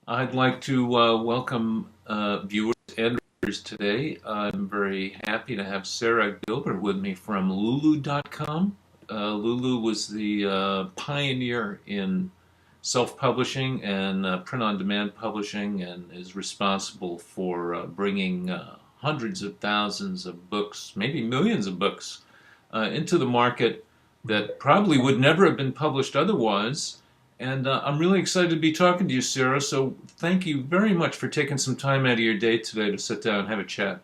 I'd like to welcome viewers and readers today. I'm very happy to have Sarah Gilbert with me from Lulu.com. Lulu was the pioneer in self-publishing and print-on-demand publishing and is responsible for bringing hundreds of thousands of books, maybe millions of books, into the market that probably would never have been published otherwise. And I'm really excited to be talking to you, Sarah. So thank you very much for taking some time out of your day today to sit down and have a chat.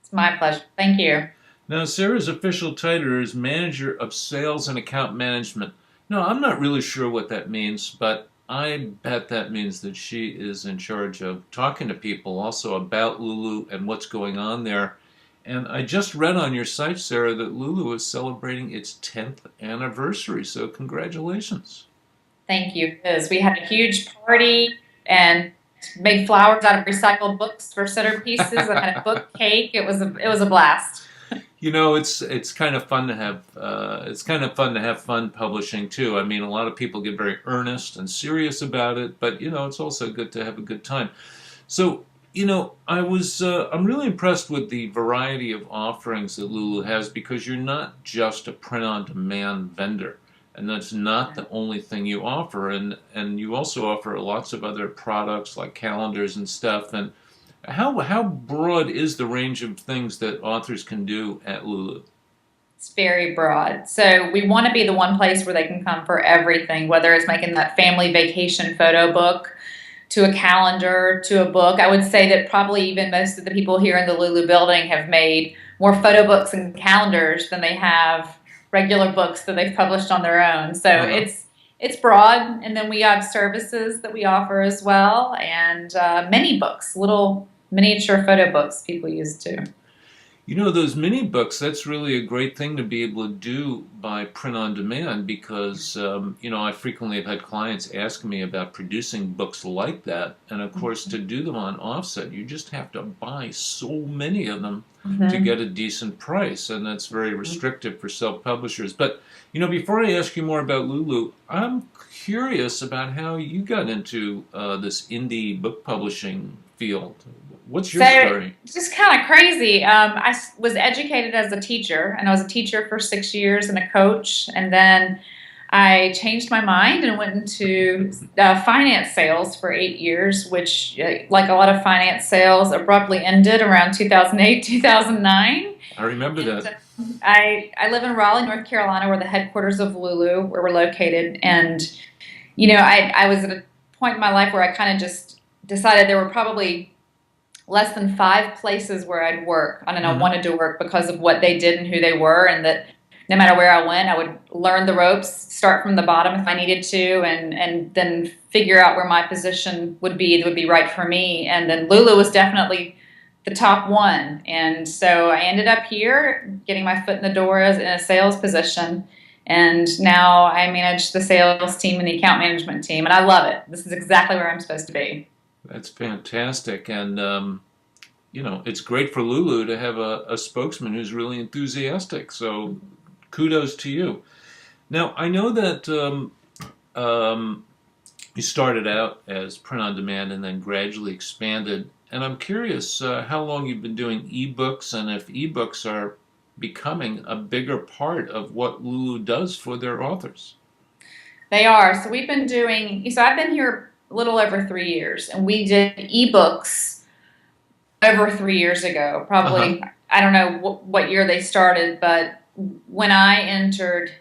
It's my pleasure. Thank you. Now, Sarah's official title is Manager of Sales and Account Management. Now, I'm not really sure what that means, but I bet that means that she is in charge of talking to people also about Lulu and what's going on there. And I just read on your site, Sarah, that Lulu is celebrating its 10th anniversary. So congratulations. Thank you. Because we had a huge party and made flowers out of recycled books for centerpieces and had a book cake. It was a blast. It's kind of fun to have fun publishing too. I mean, a lot of people get very earnest and serious about it, but it's also good to have a good time. So, I'm really impressed with the variety of offerings that Lulu has because you're not just a print-on-demand vendor, and that's not the only thing you offer, and you also offer lots of other products like calendars and stuff. And how broad is the range of things that authors can do at Lulu? It's very broad. So we want to be the one place where they can come for everything, whether it's making that family vacation photo book to a calendar to a book. I would say that probably even most of the people here in the Lulu building have made more photo books and calendars than they have regular books that they've published on their own. So Uh-huh. it's broad, and then we have services that we offer as well, and mini books, little miniature photo books people use too. Those mini books, that's really a great thing to be able to do by print on demand because, I frequently have had clients ask me about producing books like that. And of course, to do them on offset, you just have to buy so many of them to Mhm. get a decent price. And that's very restrictive for self-publishers. But, before I ask you more about Lulu, I'm curious about how you got into this indie book publishing field. What's your So story? it's just kind of crazy. Was educated as a teacher, and I was a teacher for 6 years and a coach. And then I changed my mind and went into finance sales for 8 years, which, like a lot of finance sales, abruptly ended around 2008, 2009. I remember And that. I live in Raleigh, North Carolina, where the headquarters of Lulu, where we're located. And, I was at a point in my life where I kind of just decided there were probably less than five places where I'd work and I Hmm. wanted to work because of what they did and who they were, and that no matter where I went, I would learn the ropes, start from the bottom if I needed to, and then figure out where my position would be that would be right for me. And then Lulu was definitely the top one. And so I ended up here getting my foot in the door as in a sales position. And now I manage the sales team and the account management team, and I love it. This is exactly where I'm supposed to be. That's fantastic. And, it's great for Lulu to have a spokesman who's really enthusiastic. So kudos to you. Now, I know that um, you started out as print on demand and then gradually expanded. And I'm curious how long you've been doing ebooks and if ebooks are becoming a bigger part of what Lulu does for their authors. They are. So I've been here a little over 3 years, and we did ebooks over 3 years ago. Uh-huh. Probably, I don't know what year they started, but when I entered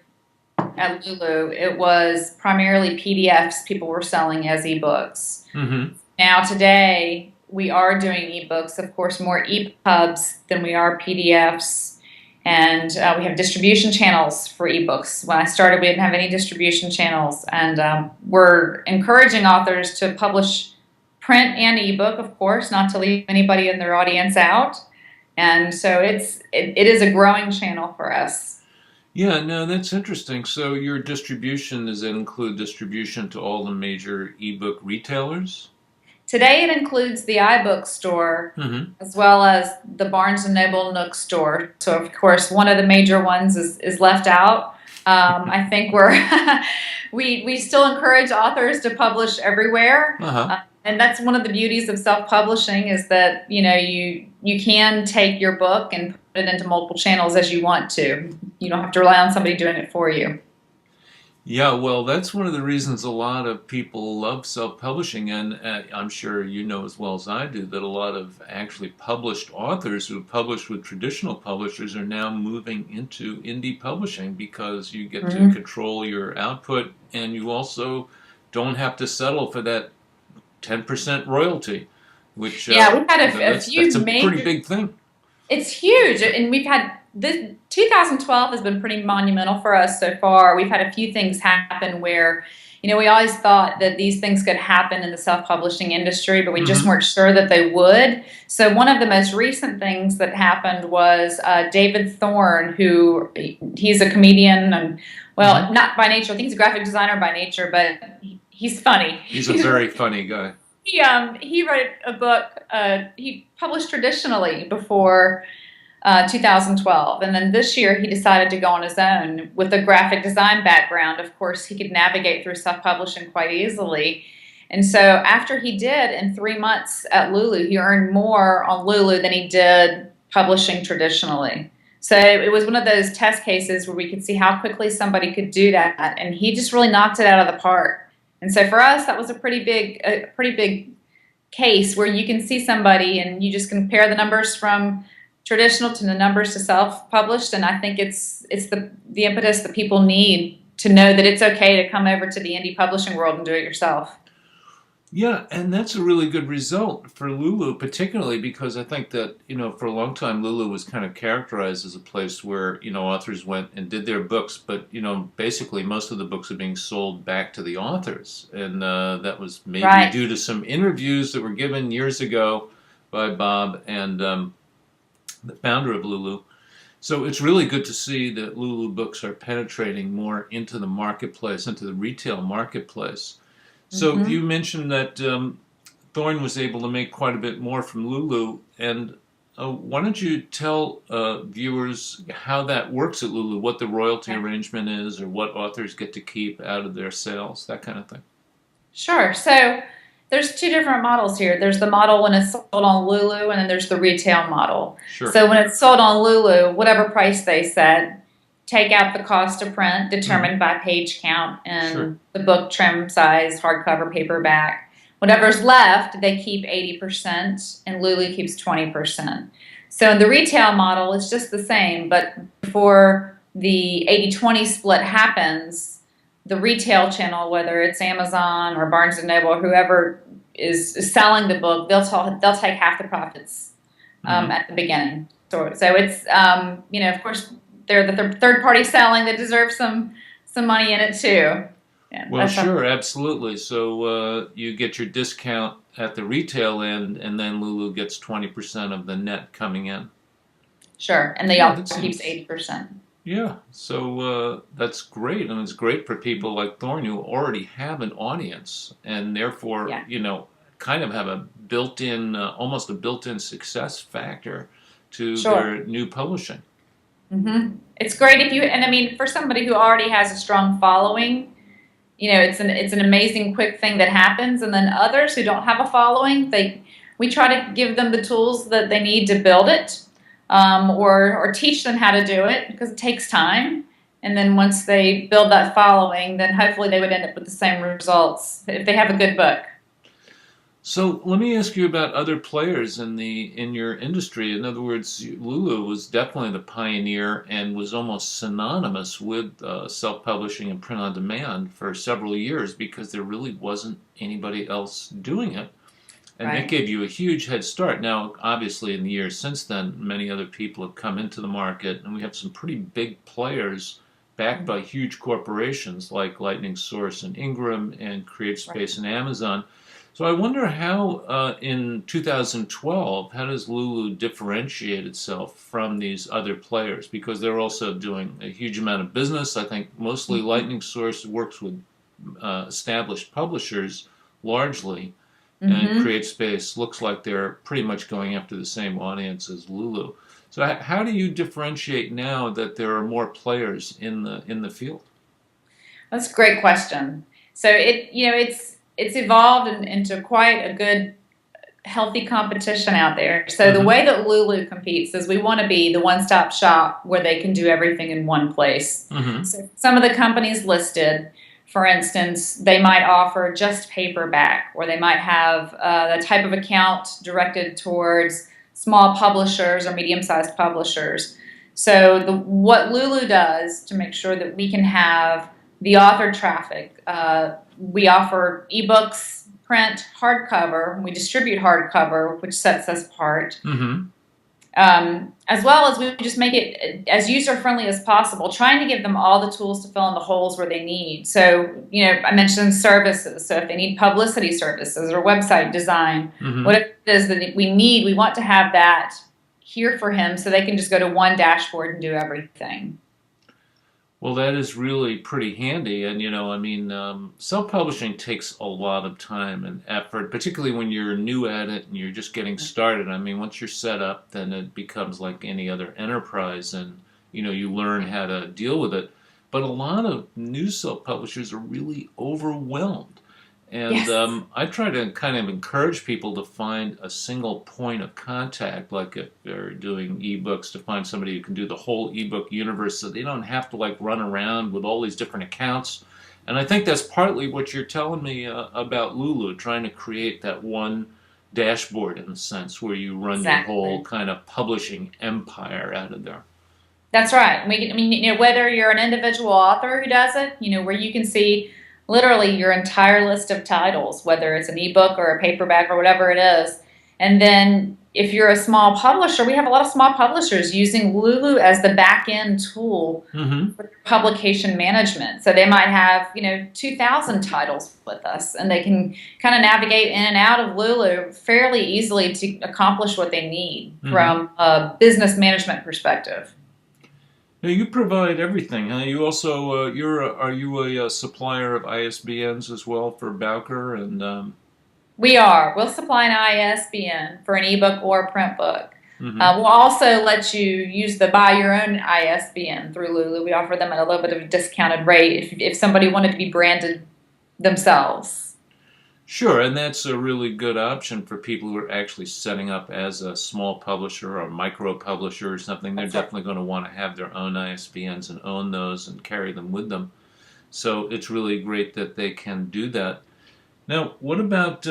at Lulu, it was primarily PDFs people were selling as ebooks. Mm-hmm. Now, today, we are doing ebooks, of course, more EPUBs than we are PDFs. And we have distribution channels for ebooks. When I started, we didn't have any distribution channels. And we're encouraging authors to publish print and ebook, of course, not to leave anybody in their audience out. And so it is a growing channel for us. Yeah, no, that's interesting. So your distribution, does that include distribution to all the major ebook retailers? Today it includes the iBook store Mm-hmm. as well as the Barnes& and Noble Nook store. So of course one of the major ones is left out. I think we still encourage authors to publish everywhere. Uh-huh. And that's one of the beauties of self-publishing is that, you can take your book and put it into multiple channels as you want to. You don't have to rely on somebody doing it for you. Yeah, well, that's one of the reasons a lot of people love self-publishing, and I'm sure you know as well as I do that a lot of actually published authors who have published with traditional publishers are now moving into indie publishing because you get to Hmm. control your output and you also don't have to settle for that 10% royalty, which Yeah, we've had a that's few a pretty major. big thing. It's huge, and we've had this 2012 has been pretty monumental for us so far. We've had a few things happen where, we always thought that these things could happen in the self-publishing industry, but we just Hmm. weren't sure that they would. So one of the most recent things that happened was David Thorne, who he's a comedian and Hmm. well, not by nature. I think he's a graphic designer by nature, but he's funny. He's a very funny guy. He wrote a book. He published traditionally before 2012, and then this year he decided to go on his own with a graphic design background. Of course, he could navigate through self-publishing quite easily. And so after he did in 3 months at Lulu, he earned more on Lulu than he did publishing traditionally. So it was one of those test cases where we could see how quickly somebody could do that, and he just really knocked it out of the park. And so for us, that was a pretty big case where you can see somebody and you just compare the numbers from traditional to the numbers to self-published, and I think it's the impetus that people need to know that it's okay to come over to the indie publishing world and do it yourself. Yeah, and that's a really good result for Lulu, particularly because I think that, for a long time, Lulu was kind of characterized as a place where, authors went and did their books, but, basically most of the books are being sold back to the authors. And that was maybe Right. due to some interviews that were given years ago by Bob and the founder of Lulu. So it's really good to see that Lulu books are penetrating more into the marketplace, into the retail marketplace. So you Hmm. mentioned that Thorne was able to make quite a bit more from Lulu, and why don't you tell viewers how that works at Lulu, what the royalty arrangement is, or what authors get to keep out of their sales, that kind of thing. Sure. So there's two different models here. There's the model when it's sold on Lulu, and then there's the retail model. Sure. So when it's sold on Lulu, whatever price they set, take out the cost to print, Hmm. determined by page count Sure. and the book trim size, hardcover, paperback. Whatever's left, they keep 80%, and Lulu keeps 20%. So in the retail model, it's just the same, but before the 80-20 split happens, the retail channel, whether it's Amazon or Barnes and Noble or whoever is selling the book, they'll take half the profits Hmm. at the beginning. So it's of course they're the third party selling that deserves some money in it too. Yeah, Well, that's sure, absolutely. So you get your discount at the retail end, and then Lulu gets 20% of the net coming in. sure, and the Yeah, author that keeps seems. 80%. Yeah, so that's great, and it's great for people like Thorne who already have an audience, and therefore, Yeah, kind of have a built-in, almost a built-in success factor to sure. their new publishing. It's great if you, and I mean, for somebody who already has a strong following, it's an amazing quick thing that happens. And then others who don't have a following, we try to give them the tools that they need to build it, or teach them how to do it because it takes time. And then once they build that following, then hopefully they would end up with the same results if they have a good book. So let me ask you about other players in your industry. In other words, Lulu was definitely the pioneer and was almost synonymous with self-publishing and print on demand for several years because there really wasn't anybody else doing it. And that Right. gave you a huge head start. Now, obviously, in the years since then, many other people have come into the market, and we have some pretty big players backed by huge corporations like Lightning Source and Ingram and Right. CreateSpace and Amazon. So I wonder how, in 2012, how does Lulu differentiate itself from these other players? Because they're also doing a huge amount of business. I think mostly Mhm. Lightning Source works with established publishers largely, and Mhm. CreateSpace looks like they're pretty much going after the same audience as Lulu. So how do you differentiate now that there are more players in the field? That's a great question. So it's it's evolved into quite a good, healthy competition out there. So the way that Lulu competes is we want to be the one-stop shop where they can do everything in one place. So some of the companies listed, for instance, they might offer just paperback, or they might have the type of account directed towards small publishers or medium-sized publishers. So what Lulu does to make sure that we can have the author traffic, we offer ebooks, print, hardcover. We distribute hardcover, which sets us apart. As well as we just make it as user-friendly as possible, trying to give them all the tools to fill in the holes where they need. So, you know, I mentioned services. So if they need publicity services or website design, whatever it is that we need, we want to have that here for him so they can just go to one dashboard and do everything. Well, that is really pretty handy. And, you know, I mean, self-publishing takes a lot of time and effort, particularly when you're new at it and you're just getting started. I mean, once you're set up, then it becomes like any other enterprise and, you know, you learn how to deal with it. But a lot of new self-publishers are really overwhelmed. And I try to kind of encourage people to find a single point of contact, like if they're doing ebooks, to find somebody who can do the whole ebook universe so they don't have to like run around with all these different accounts. And I think that's partly what you're telling me about Lulu, trying to create that one dashboard in a sense where you run your whole kind of publishing empire out of there. That's right. I mean, you know, whether you're an individual author who does it, you know, where you can see literally your entire list of titles, whether it's an ebook or a paperback or whatever it is. And then if you're a small publisher, we have a lot of small publishers using Lulu as the back-end tool for publication management. So they might have, you know, 2,000 titles with us, and they can kind of navigate in and out of Lulu fairly easily to accomplish what they need from a business management perspective. Now you provide everything, huh? You also are you a supplier of ISBNs as well for Bowker and? We are. We'll supply an ISBN for an ebook or a print book. We'll also let you use the buy your own ISBN through Lulu. We offer them at a little bit of a discounted rate if somebody wanted to be branded themselves. Sure, and that's a really good option for people who are actually setting up as a small publisher or micro publisher or something. They're definitely going to want to have their own ISBNs and own those and carry them with them. So it's really great that they can do that. Now, what about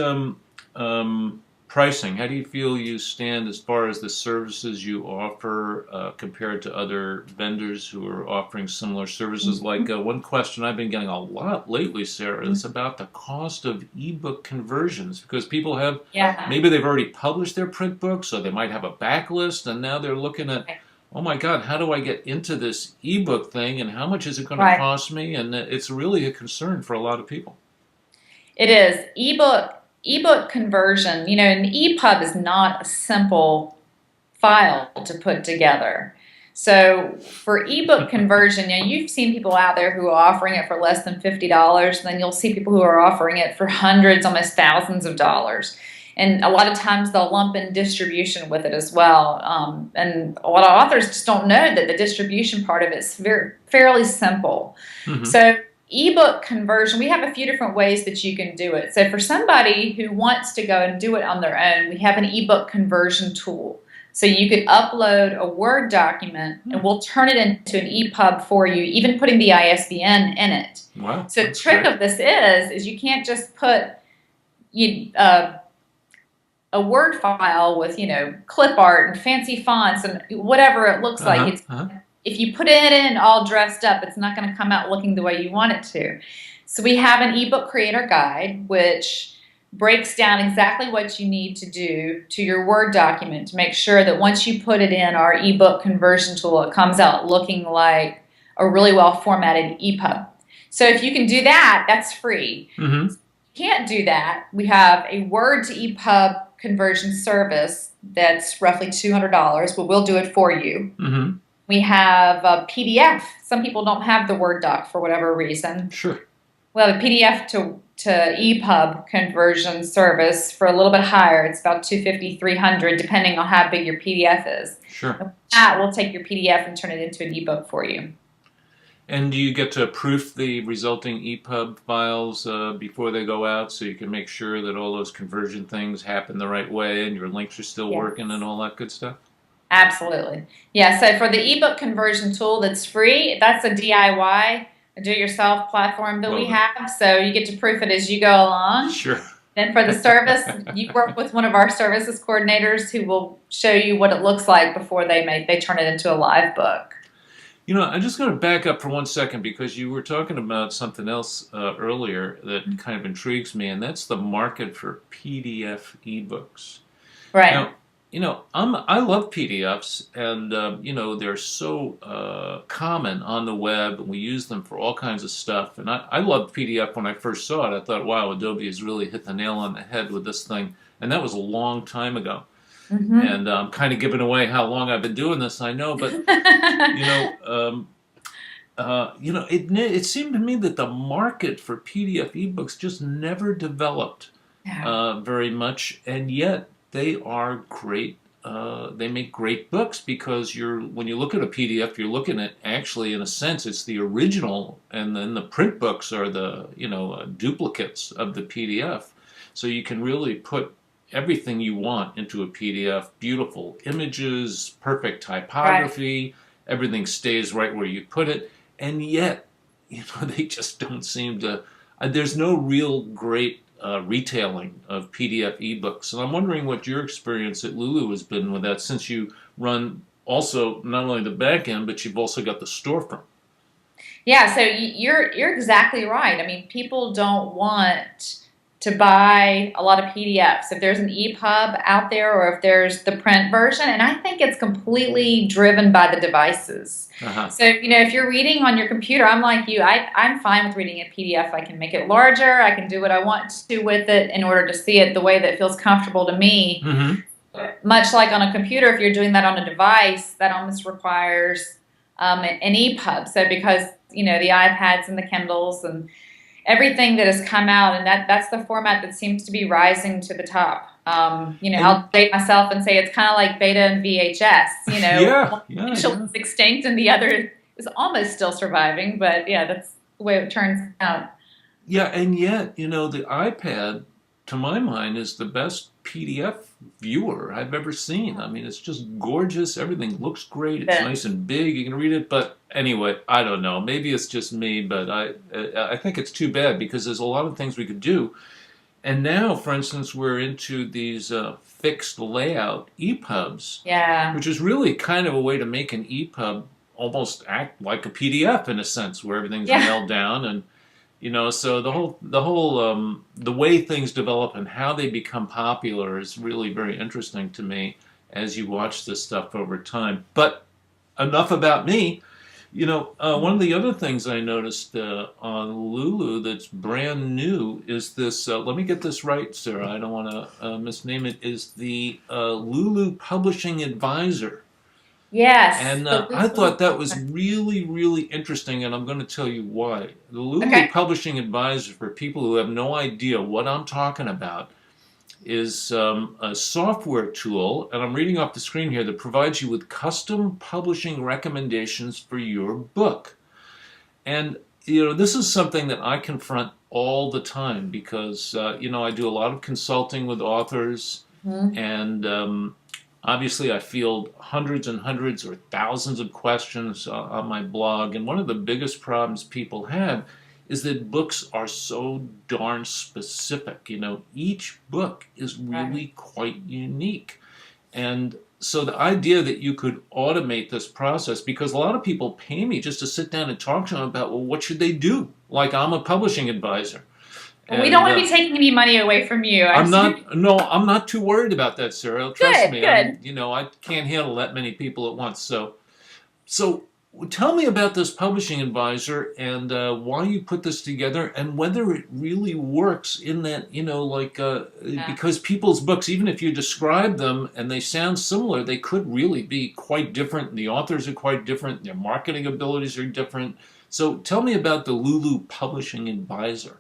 pricing? How do you feel you stand as far as the services you offer compared to other vendors who are offering similar services? Like one question I've been getting a lot lately, Sarah, is about the cost of ebook conversions, because people have, maybe they've already published their print books, so they might have a backlist, and now they're looking at, oh my God, how do I get into this ebook thing, and how much is it going to cost me? And it's really a concern for a lot of people. It is. Ebook conversion, you know, an EPUB is not a simple file to put together. So for ebook conversion, you know, you've seen people out there who are offering it for less than $50, and then you'll see people who are offering it for hundreds, almost thousands of dollars. And a lot of times they'll lump in distribution with it as well. And a lot of authors just don't know that the distribution part of it is fairly simple. So ebook conversion, we have a few different ways that you can do it. So for somebody who wants to go and do it on their own, we have an ebook conversion tool. So you could upload a Word document and we'll turn it into an EPUB for you, even putting the ISBN in it. Wow. So the trick of this is you can't just put a Word file with, you know, clip art and fancy fonts and whatever it looks like. If you put it in all dressed up, it's not going to come out looking the way you want it to. So we have an ebook creator guide, which breaks down exactly what you need to do to your Word document to make sure that once you put it in our ebook conversion tool, it comes out looking like a really well formatted EPUB. So if you can do that, that's free. If you can't do that, we have a Word to EPUB conversion service that's roughly $200, but we'll do it for you. We have a PDF. Some people don't have the Word doc for whatever reason. Sure. Well, a PDF to EPUB conversion service for a little bit higher. It's about $250, $300, depending on how big your PDF is. Sure. That will take your PDF and turn it into an ebook for you. And do you get to proof the resulting EPUB files before they go out so you can make sure that all those conversion things happen the right way and your links are still Yes. working and all that good stuff? Absolutely. Yeah, so for the ebook conversion tool that's free, that's a DIY, a do-it-yourself platform that we have. So you get to proof it as you go along. Sure. And for the service, you work with one of our services coordinators who will show you what it looks like before they turn it into a live book. You know, I'm just going to back up for 1 second because you were talking about something else earlier that kind of intrigues me, and that's the market for PDF ebooks. Right. Now, you know, I love PDFs, and you know, they're so common on the web, and we use them for all kinds of stuff. And I loved PDF when I first saw it. I thought, wow, Adobe has really hit the nail on the head with this thing, and that was a long time ago. Mm-hmm. And I'm kind of giving away how long I've been doing this, I know, but you know, it seemed to me that the market for PDF ebooks just never developed very much, and yet they are great. They make great books because when you look at a PDF, you're looking at actually, in a sense, it's the original, and then the print books are the duplicates of the PDF. So you can really put everything you want into a PDF. Beautiful images, perfect typography, everything stays right where you put it, and yet, you know, they just don't seem to. There's no real great retailing of PDF ebooks, and I'm wondering what your experience at Lulu has been with that, since you run also not only the back end, but you've also got the storefront. Yeah, so you're exactly right. I mean, people don't want to buy a lot of PDFs. If there's an EPUB out there or if there's the print version, and I think it's completely driven by the devices. So, you know, if you're reading on your computer, I'm like you, I'm fine with reading a PDF. I can make it larger. I can do what I want to with it in order to see it the way that feels comfortable to me. Much like on a computer, if you're doing that on a device, that almost requires an EPUB. So because, you know, the iPads and the Kindles and everything that has come out, and that's the format that seems to be rising to the top. You know, I'll date myself and say it's kind of like beta and VHS. You know, one is extinct and the other is almost still surviving. But yeah, that's the way it turns out. Yeah, and yet, you know, the iPad, to my mind, is the best PDF viewer I've ever seen. I mean, it's just gorgeous. Everything looks great. It's nice and big. You can read it. But anyway, I don't know. Maybe it's just me, but I think it's too bad because there's a lot of things we could do. And now, for instance, we're into these fixed layout EPUBs, which is really kind of a way to make an EPUB almost act like a PDF in a sense, where everything's nailed down. And you know, so the way things develop and how they become popular is really very interesting to me as you watch this stuff over time. But enough about me. You know, one of the other things I noticed on Lulu that's brand new is this, let me get this right, Sarah, I don't want to misname it, is the Lulu Publishing Advisor. Yes. And I thought that was really, really interesting, and I'm going to tell you why. The Lulu Publishing Advisor, for people who have no idea what I'm talking about, is a software tool, and I'm reading off the screen here, that provides you with custom publishing recommendations for your book. And, you know, this is something that I confront all the time because, you know, I do a lot of consulting with authors, and obviously I field hundreds and hundreds or thousands of questions on my blog, and one of the biggest problems people have is that books are so darn specific. You know, each book is really quite unique. And so the idea that you could automate this process, because a lot of people pay me just to sit down and talk to them about, well, what should they do? Like, I'm a publishing advisor. Well, we don't want to be taking any money away from you. I'm not too worried about that, Sarah. Trust me. You know, I can't handle that many people at once. So tell me about this publishing advisor and why you put this together and whether it really works in that, you know, like, because people's books, even if you describe them and they sound similar, they could really be quite different. The authors are quite different. Their marketing abilities are different. So tell me about the Lulu Publishing Advisor.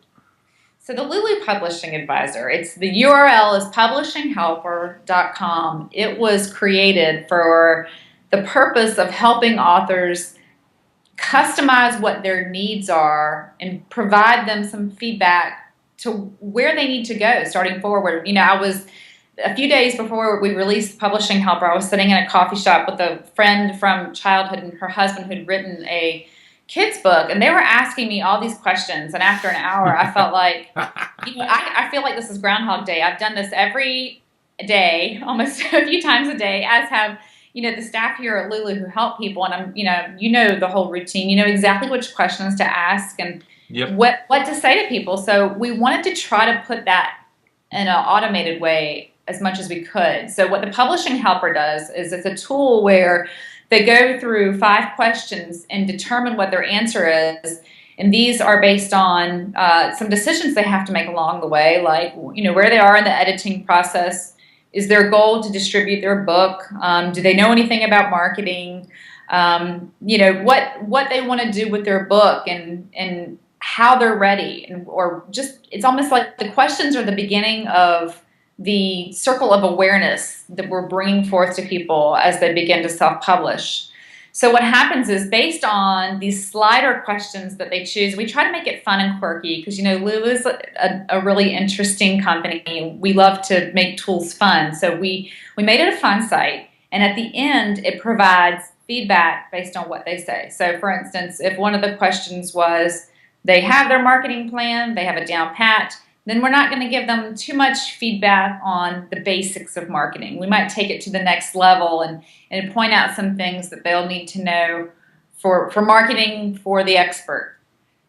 So the Lulu Publishing Advisor, the URL is publishinghelper.com. It was created for the purpose of helping authors customize what their needs are and provide them some feedback to where they need to go starting forward. I was a few days before we released Publishing Helper, I was sitting in a coffee shop with a friend from childhood and her husband who'd written a kids book, and they were asking me all these questions. And after an hour, I felt like, I feel like this is Groundhog Day. I've done this every day, almost a few times a day, as have the staff here at Lulu who help people, and I'm the whole routine. You know exactly which questions to ask and Yep. what to say to people. So we wanted to try to put that in an automated way as much as we could. So what the Publishing Helper does is it's a tool where they go through 5 questions and determine what their answer is. And these are based on some decisions they have to make along the way, like where they are in the editing process. Is their goal to distribute their book? Do they know anything about marketing? What they want to do with their book and how they're ready, or just it's almost like the questions are the beginning of the circle of awareness that we're bringing forth to people as they begin to self-publish. So what happens is, based on these slider questions that they choose, we try to make it fun and quirky because, Lulu is a really interesting company. We love to make tools fun. So we made it a fun site. And at the end, it provides feedback based on what they say. So for instance, if one of the questions was they have their marketing plan, they have it down pat, then we're not going to give them too much feedback on the basics of marketing. We might take it to the next level and point out some things that they'll need to know for marketing for the expert.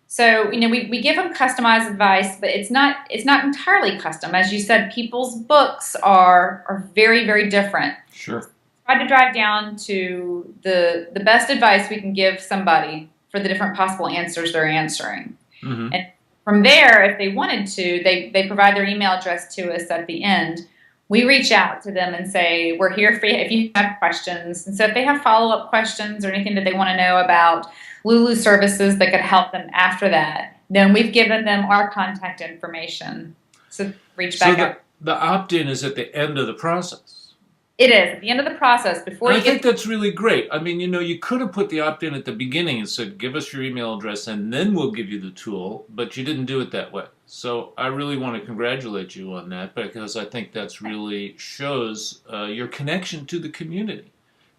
So, we give them customized advice, but it's not entirely custom. As you said, people's books are very, very different. Sure. Try to drive down to the best advice we can give somebody for the different possible answers they're answering. Mm-hmm. And from there, if they wanted to, they provide their email address to us at the end. We reach out to them and say, we're here for you if you have questions. And so if they have follow-up questions or anything that they want to know about Lulu services that could help them after that, then we've given them our contact information. So reach back out. The opt-in is at the end of the process. It is at the end of the process before I think that's really great. I mean, you could have put the opt-in at the beginning and said, give us your email address and then we'll give you the tool, but you didn't do it that way. So I really want to congratulate you on that, because I think that's really shows your connection to the community.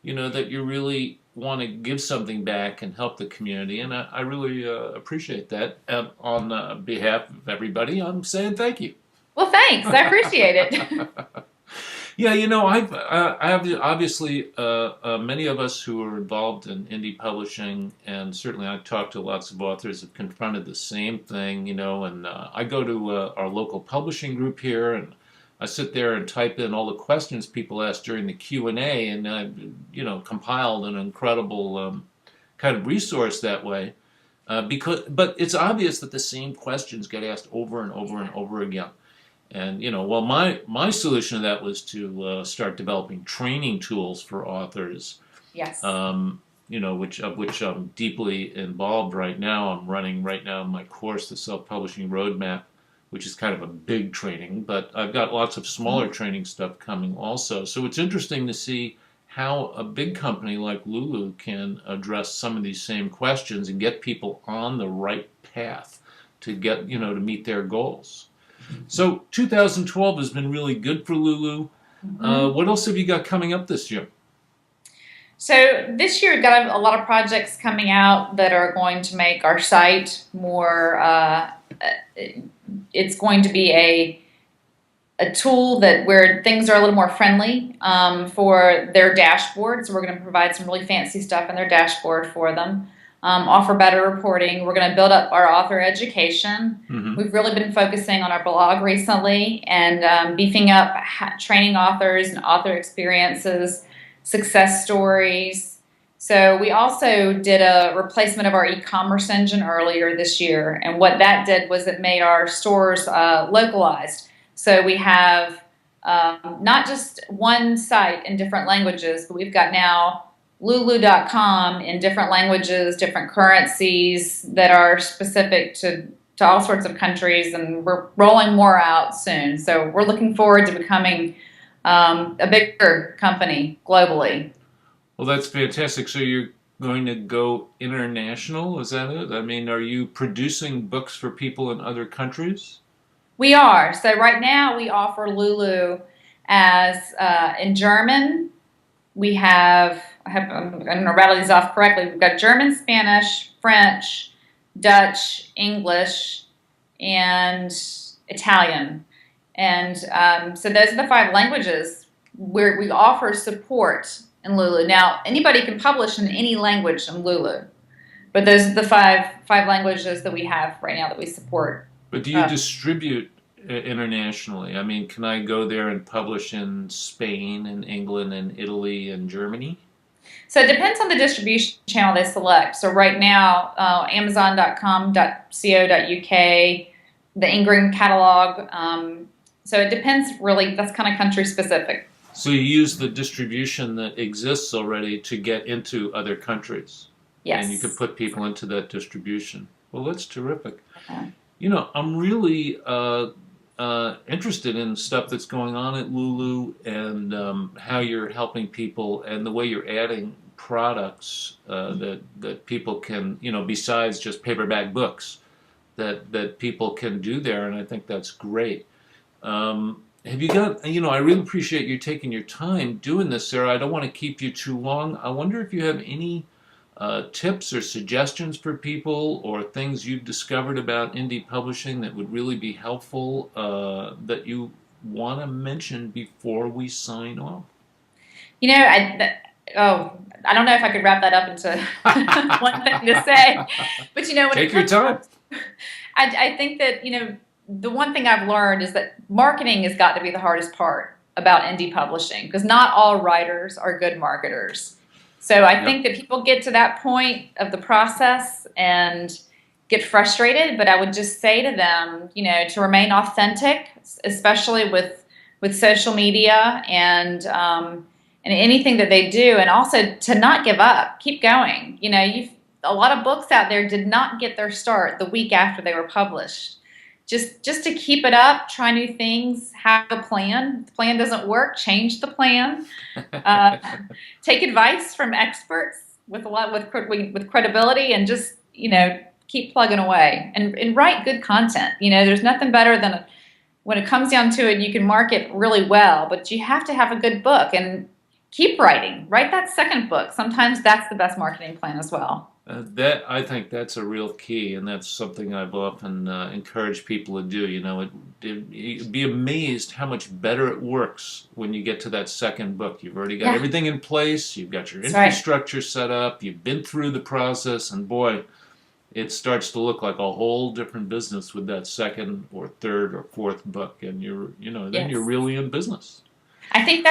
That you really want to give something back and help the community, and I really appreciate that. On behalf of everybody, I'm saying thank you. Well, thanks. I appreciate it. Yeah, I've obviously many of us who are involved in indie publishing, and certainly I've talked to lots of authors, have confronted the same thing, and I go to our local publishing group here, and I sit there and type in all the questions people ask during the Q&A, and I've compiled an incredible kind of resource that way, but it's obvious that the same questions get asked over and over and over again. And, my solution to that was to start developing training tools for authors. Yes. Which I'm deeply involved right now. I'm running right now my course, the Self-Publishing Roadmap, which is kind of a big training, but I've got lots of smaller training stuff coming also. So it's interesting to see how a big company like Lulu can address some of these same questions and get people on the right path to get, to meet their goals. So 2012 has been really good for Lulu. What else have you got coming up this year? So this year we've got a lot of projects coming out that are going to make our site more, it's going to be a tool where things are a little more friendly for their dashboard. So we're going to provide some really fancy stuff in their dashboard for them. Offer better reporting. We're going to build up our author education. Mm-hmm. We've really been focusing on our blog recently and beefing up training authors and author experiences, success stories. So we also did a replacement of our e-commerce engine earlier this year. And what that did was it made our stores localized. So we have not just one site in different languages, but we've got now Lulu.com in different languages, different currencies that are specific to all sorts of countries, and we're rolling more out soon. So we're looking forward to becoming a bigger company globally. Well, that's fantastic. So you're going to go international? Is that it? I mean, are you producing books for people in other countries? We are. So right now we offer Lulu as in German. I'm going to rattle these off correctly. We've got German, Spanish, French, Dutch, English, and Italian. And so those are the 5 languages where we offer support in Lulu. Now, anybody can publish in any language in Lulu, but those are the five languages that we have right now that we support. But do you distribute internationally? I mean, can I go there and publish in Spain and England and Italy and Germany? So it depends on the distribution channel they select. So right now, Amazon.com.co.uk, the Ingram catalog. So it depends really, that's kind of country specific. So you use the distribution that exists already to get into other countries? Yes. And you could put people into that distribution. Well, that's terrific. Okay. You know, I'm really interested in stuff that's going on at Lulu and how you're helping people and the way you're adding products that people can, you know, besides just paperback books, that people can do there, and I think that's great. Have you got, you know, I really appreciate you taking your time doing this, Sarah. I don't want to keep you too long. I wonder if you have any tips or suggestions for people or things you've discovered about indie publishing that would really be helpful that you want to mention before we sign off? You know, I don't know if I could wrap that up into one thing to say, but you know, when take your time. I think that, you know, the one thing I've learned is that marketing has got to be the hardest part about indie publishing, because not all writers are good marketers. So I think that people get to that point of the process and get frustrated, but I would just say to them, you know, to remain authentic, especially with social media and anything that they do, and also to not give up, keep going. You know, a lot of books out there did not get their start the week after they were published. Just to keep it up, try new things, have a plan. If the plan doesn't work, change the plan. Take advice from experts with credibility, and just, you know, keep plugging away and write good content. You know, there's nothing better than when it comes down to it, you can market really well, but you have to have a good book and keep writing. Write that second book. Sometimes that's the best marketing plan as well. I think that's a real key, and that's something I've often encouraged people to do. You know, you'd be amazed how much better it works when you get to that second book. You've already got everything in place. You've got your infrastructure set up. You've been through the process, and boy, it starts to look like a whole different business with that second or third or fourth book, and then you're really in business. I think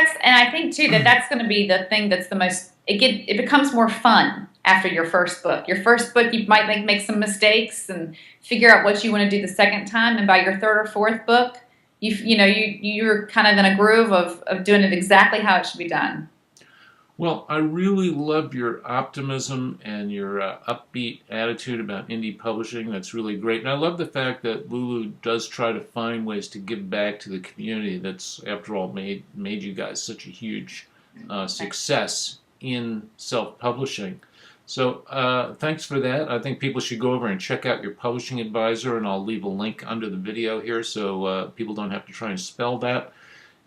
too that that's going to be the thing that's the most. It becomes more fun after your first book. Your first book, you might make some mistakes and figure out what you want to do the second time, and by your third or fourth book, you're kind of in a groove of doing it exactly how it should be done. Well, I really love your optimism and your upbeat attitude about indie publishing. That's really great. And I love the fact that Lulu does try to find ways to give back to the community that's, after all, made you guys such a huge success in self-publishing. So thanks for that. I think people should go over and check out your publishing advisor, and I'll leave a link under the video here so people don't have to try and spell that.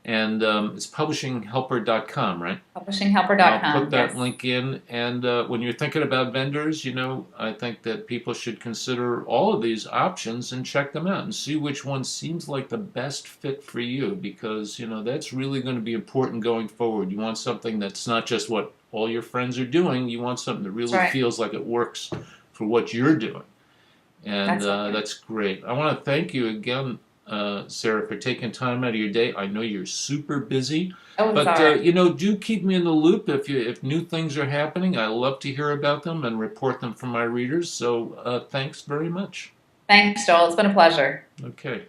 And it's publishinghelper.com, right? Publishinghelper.com. I'll put that link in. And when you're thinking about vendors, you know, I think that people should consider all of these options and check them out and see which one seems like the best fit for you, because, you know, that's really going to be important going forward. You want something that's not just what all your friends are doing. You want something that really feels like it works for what you're doing. And that's great. I want to thank you again, Sarah, for taking time out of your day. I know you're super busy, but you know, do keep me in the loop if new things are happening. I love to hear about them and report them for my readers. So thanks very much. Thanks, Joel. It's been a pleasure. Okay.